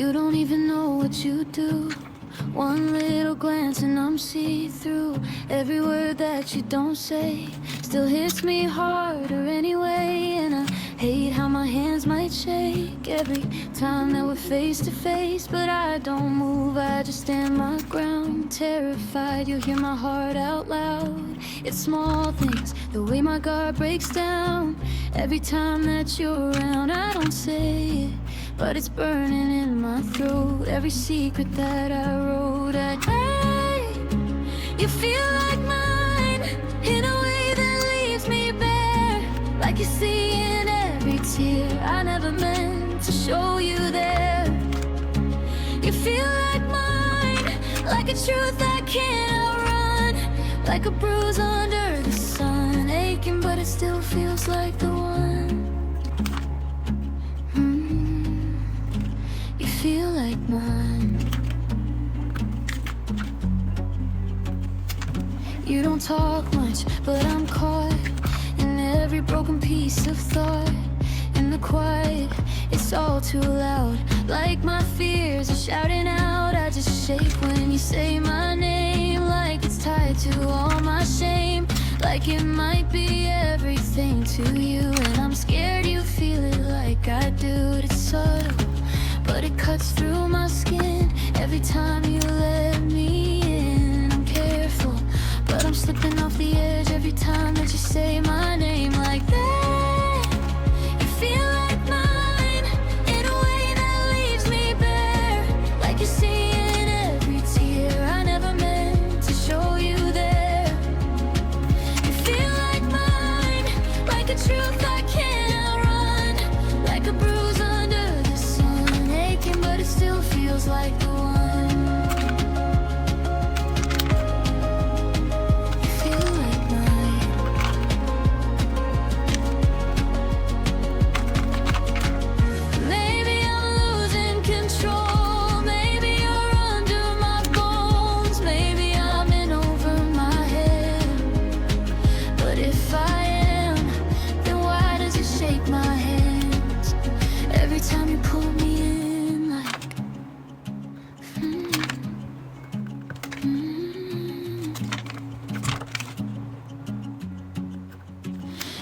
You don't even know what you do. One little glance and I'm see-through. Every word that you don't say still hits me harder anyway. And I hate how my hands might shake every time that we're face to face. But I don't move, I just stand my ground. Terrified you'll hear my heart out loud. It's small things, the way my guard breaks down. Every time that you're around, I don't say it, but it's burning in my throat. Every secret that I wrote at night, you feel like mine in a way that leaves me bare. Like you see in every tear, I never meant to show you there. You feel like mine, like a truth I can't outrun, like a bruise under the sun, aching but it still feels like the one. You feel like mine. You don't talk much, but I'm caught in every broken piece of thought. In the quiet, it's all too loud, like my fears are shouting out. I just shake when you say my name, like it's tied to all my shame, like it might be everything to you. And I'm scared you feel it like I do. It's subtle, but it cuts through my skin every time you let me in. I'm careful, but I'm slipping off the edge every time that you say my name like that. You feel like mine in a way that leaves me bare, like you see in every tear, I never meant to show you there. You feel like mine, like a truth I can't outrun, like a bruise under the sun, aching but it still feels like the one. You feel like mine. Maybe I'm losing control, maybe you're under my bones, maybe I'm in over my head. But if I am, then why does it shake my hands every time you pull me in like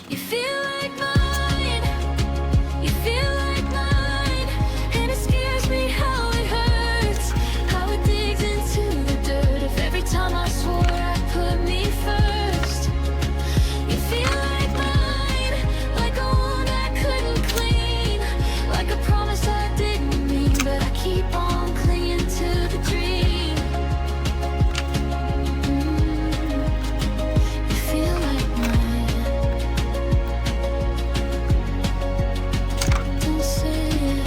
You feel like mine, you feel like mine, and it scares me how it hurts, how it digs into the dirt of every time I swore I put me first. You feel like mine, like a wound I couldn't clean, like a promise I didn't mean, but I keep on clinging to the dream. You feel like mine. Don't say it,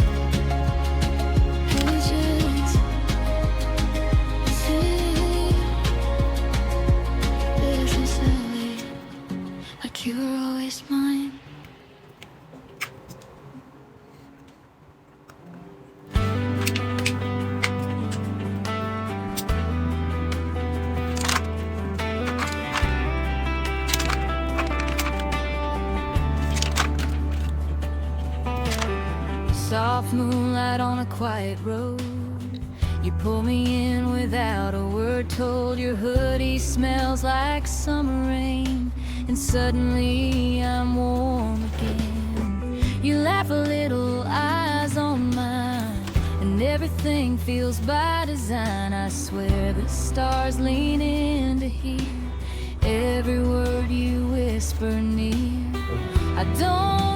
just say there's this alley, like you were always mine. Soft moonlight on a quiet road. You pull me in without a word told. Your hoodie smells like summer rain, and suddenly I'm warm again. You laugh a little, eyes on mine, and everything feels by design. I swear the stars lean in to hear every word you whisper near. I don't